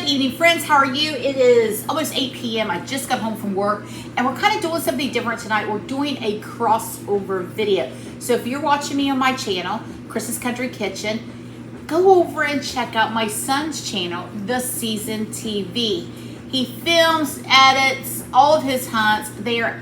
Good evening, friends. How are you? It is almost 8 p.m. I just got home from work, and we're kind of doing something different tonight. We're doing a crossover video. So if you're watching me on my channel, Chris's Country Kitchen, go over and check out my son's channel, The Seasoned TV. He films, edits all of his hunts.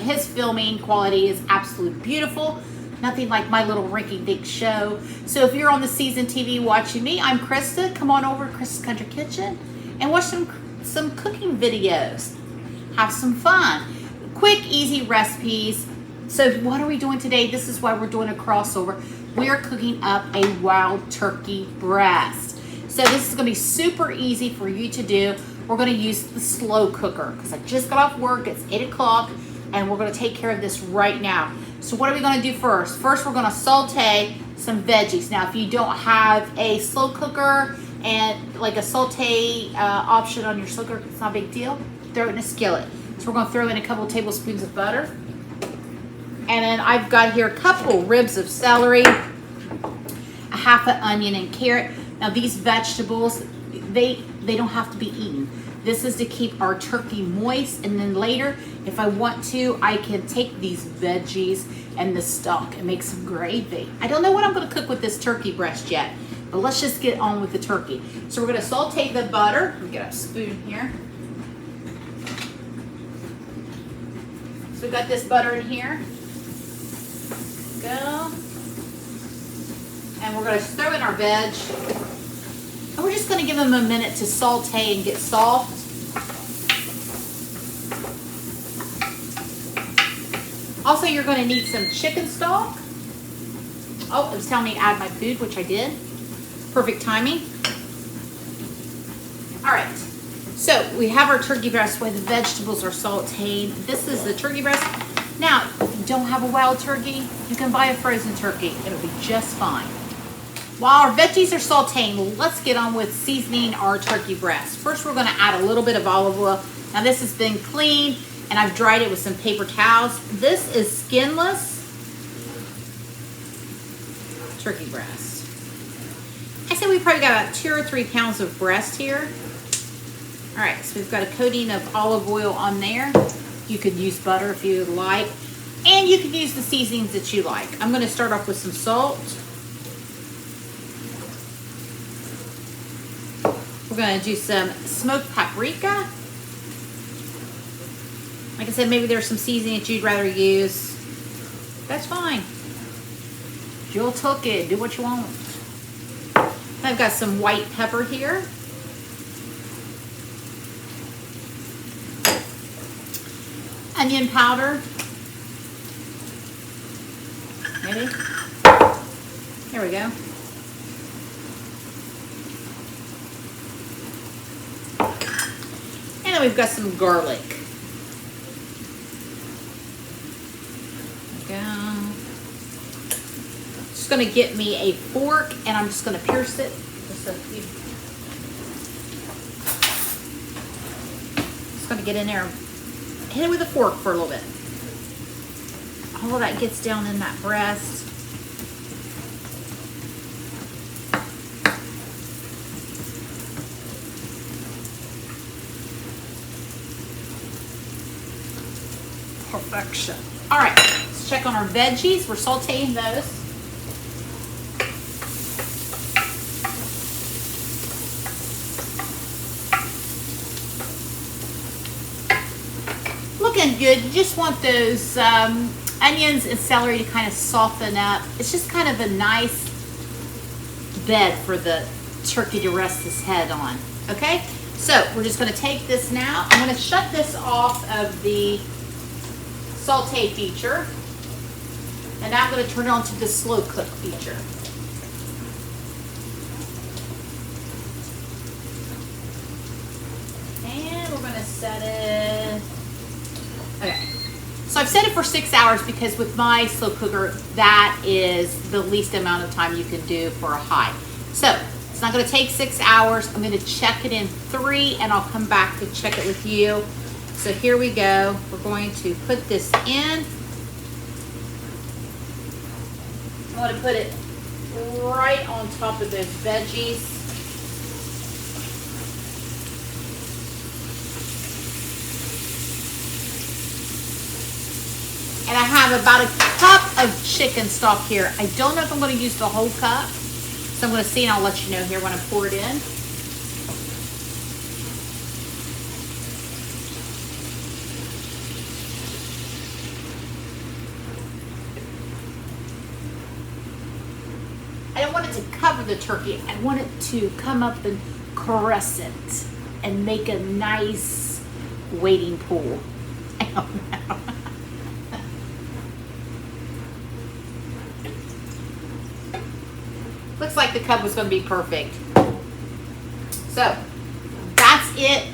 His filming quality is absolutely beautiful. Nothing like my little rinky-dink show. So if you're on The Seasoned TV watching me, I'm Krista. Come on over to Chris's Country Kitchen and watch some cooking videos. Have some fun. Quick, easy recipes. So what are we doing today? This is why we're doing a crossover. We are cooking up a wild turkey breast. So this is going to be super easy for you to do. We're going to use the slow cooker because I just got off work. It's 8 o'clock and we're going to take care of this right now. So what are we going to do first? First, we're going to saute some veggies. Now, if you don't have a slow cooker and like a saute option on your slow cooker, it's not a big deal. Throw it in a skillet. So we're going to throw in a couple tablespoons of butter. And then I've got here a couple ribs of celery, a half an onion and carrot. Now, these vegetables, they don't have to be eaten. This is to keep our turkey moist, and then later, if I want to, I can take these veggies and the stock and make some gravy. I don't know what I'm going to cook with this turkey breast yet, but let's just get on with the turkey. So we're going to saute the butter. Let me get a spoon here. So we've got this butter in here. Go. And we're going to throw in our veg. And we're just going to give them a minute to saute and get soft. Also, you're going to need some chicken stock. Oh, it was telling me to add my food, which I did. Perfect timing. All right. So we have our turkey breast where the vegetables are sauteed. This is the turkey breast. Now, if you don't have a wild turkey, you can buy a frozen turkey. It'll be just fine. While our veggies are sauteing, let's get on with seasoning our turkey breast. First, we're going to add a little bit of olive oil. Now, this has been cleaned, and I've dried it with some paper towels. This is skinless turkey breast. I said we probably got about 2 or 3 pounds of breast here. All right, so we've got a coating of olive oil on there. You could use butter if you would like, and you could use the seasonings that you like. I'm going to start off with some salt. We're going to do some smoked paprika. Like I said, maybe there's some seasoning that you'd rather use. That's fine. You'll took it. Do what you want. I've got some white pepper here. Onion powder. Maybe. There we go. And then we've got some garlic. There we go. Just going to get me a fork and I'm just going to pierce it. Just going to get in there and hit it with a fork for a little bit. All of that gets down in that breast. Perfection. All right, let's check on our veggies. We're sauteing those. Looking good. You just want those onions and celery to kind of soften up. It's just kind of a nice bed for the turkey to rest his head on. Okay, so we're just going to take this now. I'm going to shut this off of the saute feature, and now I'm going to turn it on to the slow cook feature. And we're going to set it. Okay, so I've set it for 6 hours because with my slow cooker, that is the least amount of time you can do for a high. So it's not going to take 6 hours. I'm going to check it in 3, and I'll come back to check it with you. So here we go. We're going to put this in. I want to put it right on top of those veggies. And I have about a cup of chicken stock here. I don't know if I'm going to use the whole cup. So I'm going to see and I'll let you know here when I pour it in. I don't want it to cover the turkey. I want it to come up and caress it and make a nice wading pool. I don't know. Looks like the cup was going to be perfect. So that's it.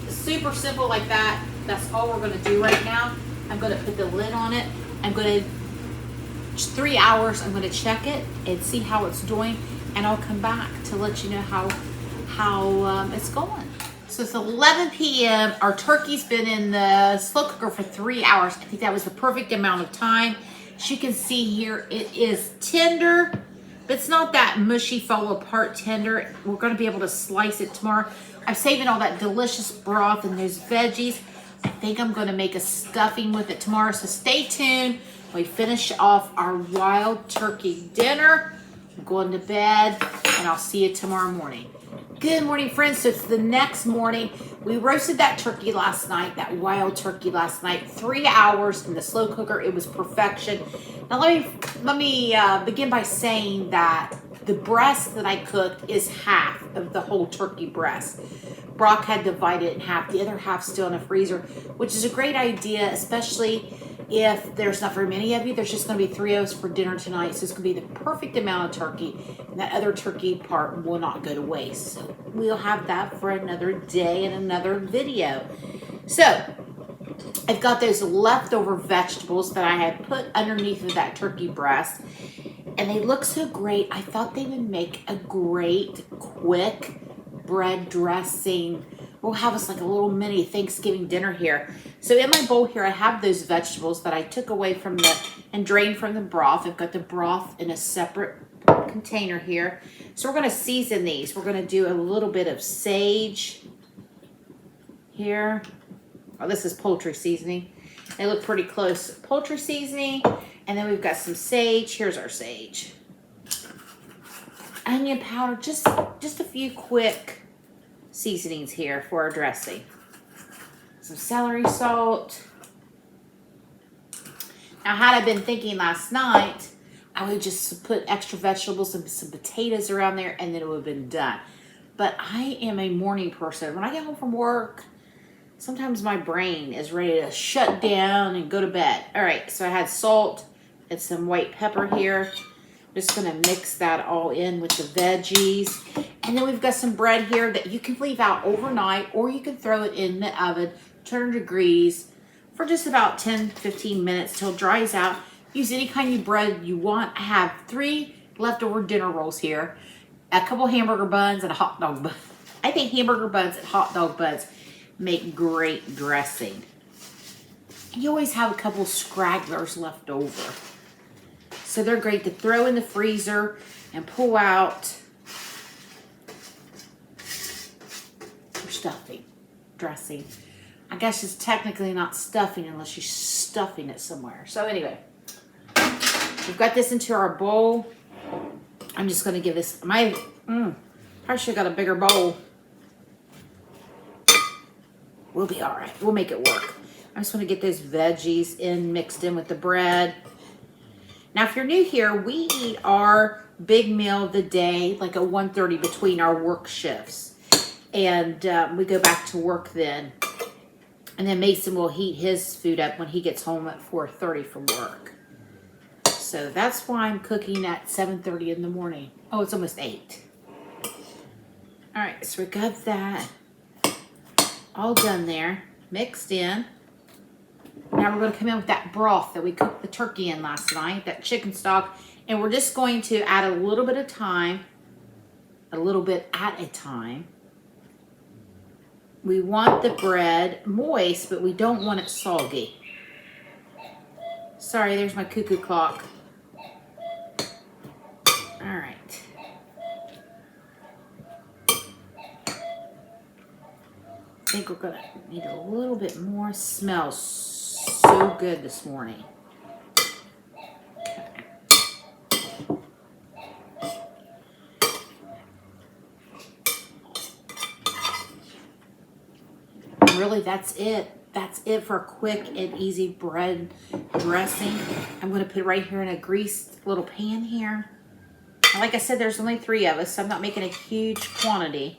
Super simple like that. That's all we're going to do right now. I'm going to put the lid on it. I'm going to 3 hours. I'm going to check it and see how it's doing, and I'll come back to let you know how it's going. So it's 11 p.m. Our turkey's been in the slow cooker for 3 hours. I think that was the perfect amount of time. As you can see here, it is tender, but it's not that mushy, fall apart tender. We're going to be able to slice it tomorrow. I'm saving all that delicious broth and those veggies. I think I'm going to make a stuffing with it tomorrow. So stay tuned. We finish off our wild turkey dinner. I'm going to bed, and I'll see you tomorrow morning. Good morning, friends. So it's the next morning. We roasted that turkey last night, that wild turkey last night, 3 hours in the slow cooker. It was perfection. Now let me begin by saying that the breast that I cooked is half of the whole turkey breast. Brock had divided it in half. The other half still in the freezer, which is a great idea, especially if there's not very many of you. There's just going to be 3 of us for dinner tonight, so it's going to be the perfect amount of turkey, and that other turkey part will not go to waste. So we'll have that for another day and another video. So I've got those leftover vegetables that I had put underneath of that turkey breast, and they look so great. I thought they would make a great, quick bread dressing. We'll have us like a little mini Thanksgiving dinner here. So in my bowl here, I have those vegetables that I took away from and drained from the broth. I've got the broth in a separate container here. So we're going to season these. We're going to do a little bit of sage here. Oh, this is poultry seasoning. They look pretty close. Poultry seasoning. And then we've got some sage. Here's our sage. Onion powder. Just a few quick seasonings here for our dressing. Some celery salt. Now, had I been thinking last night, I would just put extra vegetables and some potatoes around there, and then it would have been done. But I am a morning person. When I get home from work, sometimes my brain is ready to shut down and go to bed. All right, so I had salt and some white pepper here. Just going to mix that all in with the veggies. And then we've got some bread here that you can leave out overnight, or you can throw it in the oven, 200 degrees, for just about 10-15 minutes till it dries out. Use any kind of bread you want. I have 3 leftover dinner rolls here, a couple hamburger buns, and a hot dog bun. I think hamburger buns and hot dog buns make great dressing. You always have a couple stragglers left over. So they're great to throw in the freezer and pull out for stuffing, dressing. I guess it's technically not stuffing unless you're stuffing it somewhere. So anyway, we've got this into our bowl. I'm just going to give this, probably should have got a bigger bowl. We'll be all right. We'll make it work. I just want to get those veggies mixed in with the bread. Now, if you're new here, we eat our big meal of the day like at 1:30 between our work shifts. And we go back to work then. And then Mason will heat his food up when he gets home at 4:30 from work. So that's why I'm cooking at 7:30 in the morning. Oh, it's almost 8. All right, so we got that all done there, mixed in. Now we're going to come in with that broth that we cooked the turkey in last night, that chicken stock, and we're just going to add a little bit of thyme, a little bit at a time. We want the bread moist, but we don't want it soggy. Sorry, there's my cuckoo clock. All right. I think we're going to need a little bit more. Smells so good this morning. really, that's it. That's it for a quick and easy bread dressing. I'm going to put it right here in a greased little pan here. And like I said, there's only 3 of us, so I'm not making a huge quantity.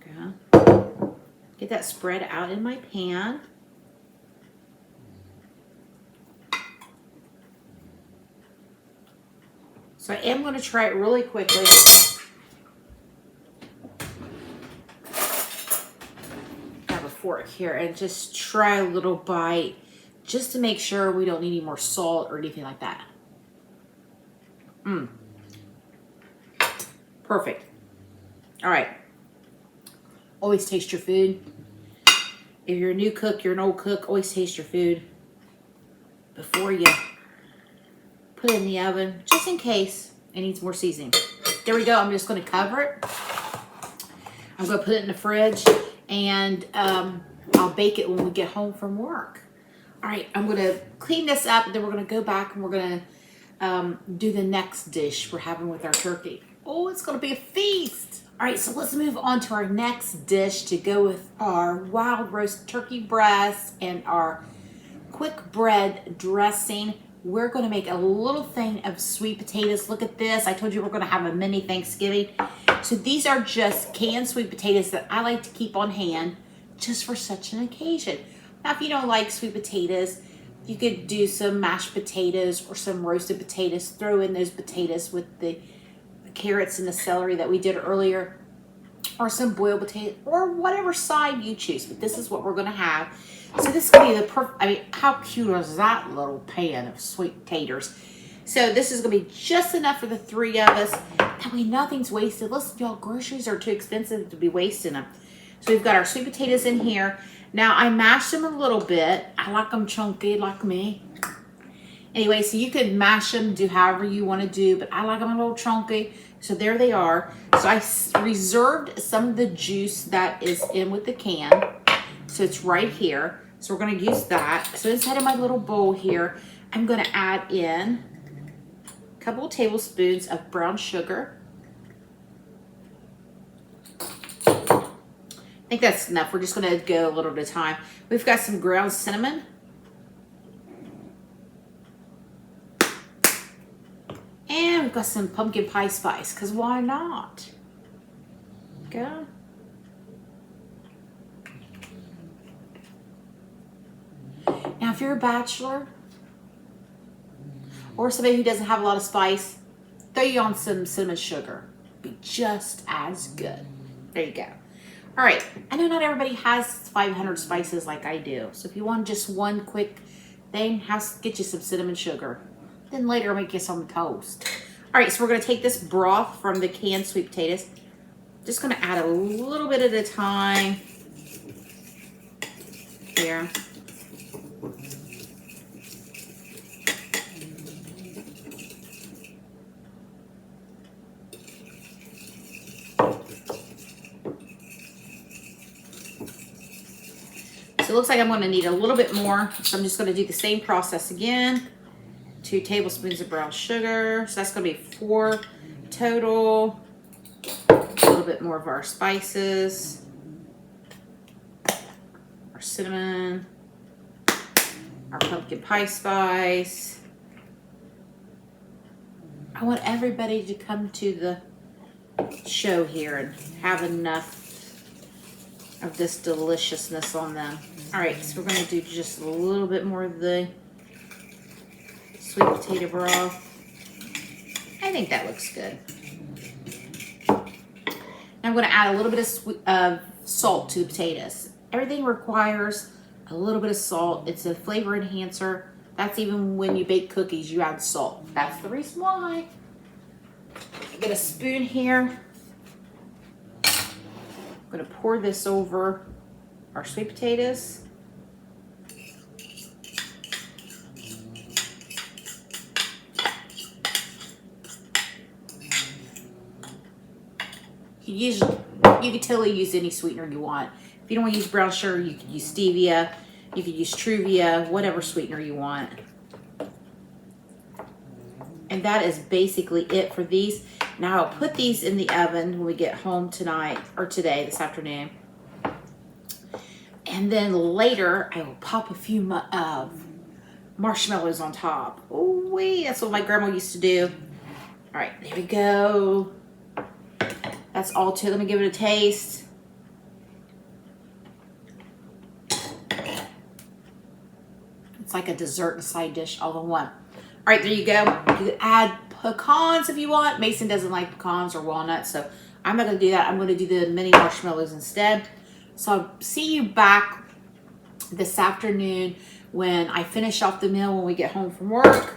Okay. Get that spread out in my pan. So I am going to try it really quickly. Grab a fork here and just try a little bite just to make sure we don't need any more salt or anything like that. Perfect. All right. Always taste your food. If you're a new cook, you're an old cook, always taste your food before you put it in the oven, just in case it needs more seasoning. There we go. I'm just going to cover it. I'm going to put it in the fridge, and I'll bake it when we get home from work. All right, I'm going to clean this up, and then we're going to go back and we're going to do the next dish we're having with our turkey. Oh, it's going to be a feast. All right, so let's move on to our next dish to go with our wild roast turkey breast and our quick bread dressing. We're going to make a little thing of sweet potatoes. Look at this. I told you we're going to have a mini Thanksgiving. So these are just canned sweet potatoes that I like to keep on hand just for such an occasion. Now, if you don't like sweet potatoes, you could do some mashed potatoes or some roasted potatoes. Throw in those potatoes with the carrots and the celery that we did earlier, or some boiled potatoes, or whatever side you choose. But this is what we're going to have. So this is going to be the perfect, I mean, how cute is that little pan of sweet taters? So this is going to be just enough for the 3 of us. That way nothing's wasted. Listen, y'all, groceries are too expensive to be wasting them. So we've got our sweet potatoes in here. Now I mashed them a little bit. I like them chunky like me. Anyway, so you can mash them, do however you want to do, but I like them a little chunky. So there they are. So I reserved some of the juice that is in with the can. So it's right here. So we're going to use that. So inside of my little bowl here, I'm going to add in a couple of tablespoons of brown sugar. I think that's enough. We're just going to go a little at a time. We've got some ground cinnamon. And we've got some pumpkin pie spice, because why not? Go. Now, if you're a bachelor or somebody who doesn't have a lot of spice, throw you on some cinnamon sugar. Be just as good. There you go. All right. I know not everybody has 500 spices like I do. So if you want just one quick thing, get you some cinnamon sugar. Then later I'll make you some toast. All right, so we're going to take this broth from the canned sweet potatoes. Just going to add a little bit at a time. Here. So it looks like I'm going to need a little bit more. So I'm just going to do the same process again. 2 tablespoons of brown sugar. So that's going to be 4 total. A little bit more of our spices. Our cinnamon. Our pumpkin pie spice. I want everybody to come to the show here and have enough of this deliciousness on them. All right, so we're going to do just a little bit more of the sweet potato broth. I think that looks good. Now I'm going to add a little bit of salt to the potatoes. Everything requires a little bit of salt. It's a flavor enhancer. That's even when you bake cookies, you add salt. That's the reason why. Get a spoon here. I'm going to pour this over our sweet potatoes. You can totally use any sweetener you want. If you don't want to use brown sugar, you could use stevia. You could use Truvia, whatever sweetener you want. And that is basically it for these. Now I'll put these in the oven when we get home tonight, or today, this afternoon. And then later, I will pop a few marshmallows on top. Oh, wait, that's what my grandma used to do. All right, there we go. That's all too. Let me give it a taste. It's like a dessert and side dish all in one. All right, there you go. You can add pecans if you want. Mason doesn't like pecans or walnuts, so I'm not gonna do that. I'm gonna do the mini marshmallows instead. So I'll see you back this afternoon when I finish off the meal when we get home from work.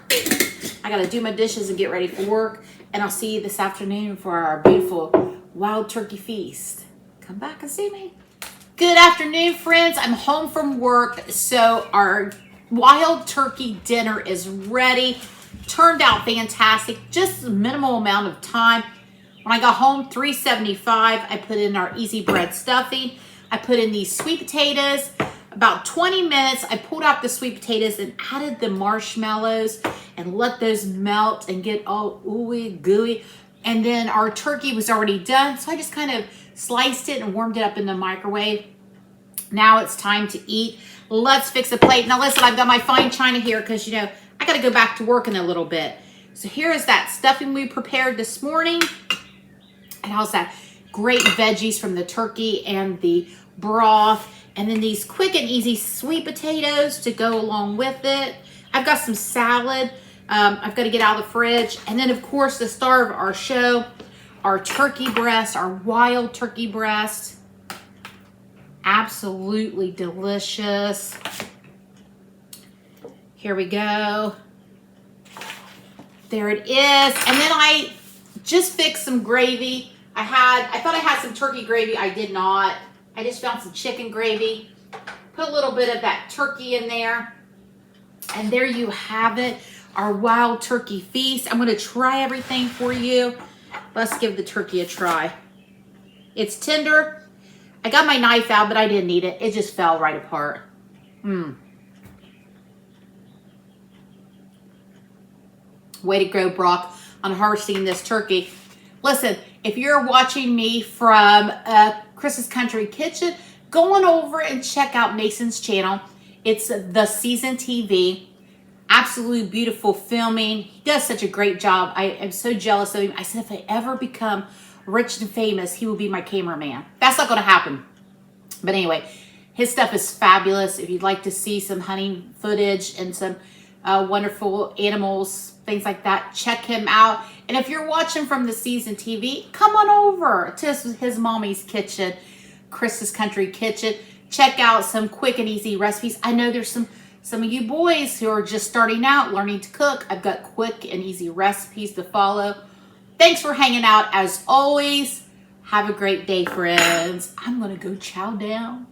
I gotta do my dishes and get ready for work. And I'll see you this afternoon for our beautiful wild turkey feast. Come back and see me. Good afternoon, friends. I'm home from work, so our wild turkey dinner is ready. Turned out fantastic. Just a minimal amount of time. When I got home, $3.75. I put in our easy bread stuffing. I put in these sweet potatoes. About 20 minutes, I pulled out the sweet potatoes and added the marshmallows and let those melt and get all ooey gooey. And then our turkey was already done, so I just kind of sliced it and warmed it up in the microwave. Now it's time to eat. Let's fix a plate. Now listen, I've got my fine china here because, you know, I got to go back to work in a little bit. So here is that stuffing we prepared this morning. And how's that? Great veggies from the turkey and the broth. And then these quick and easy sweet potatoes to go along with it. I've got some salad. I've got to get out of the fridge. And then, of course, the star of our show, our turkey breast, our wild turkey breast. Absolutely delicious. Here we go. There it is. And then I just fixed some gravy. I thought I had some turkey gravy. I did not. I just found some chicken gravy. Put a little bit of that turkey in there. And there you have it. Our wild turkey feast. I'm going to try everything for you. Let's give the turkey a try. It's tender. I got my knife out, but I didn't need it. It just fell right apart. Way to go, Brock, on harvesting this turkey. Listen, if you're watching me from Chris's Country Kitchen, go on over and check out Mason's channel. It's The Season TV. Absolutely beautiful filming. He does such a great job. I am so jealous of him. I said if I ever become rich and famous, he will be my cameraman. That's not going to happen. But anyway, his stuff is fabulous. If you'd like to see some hunting footage and some wonderful animals, things like that, check him out. And if you're watching from The Season TV, come on over to his mommy's kitchen, Chris's Country Kitchen. Check out some quick and easy recipes. I know there's some of you boys who are just starting out learning to cook. I've got quick and easy recipes to follow. Thanks for hanging out as always. Have a great day, friends. I'm going to go chow down.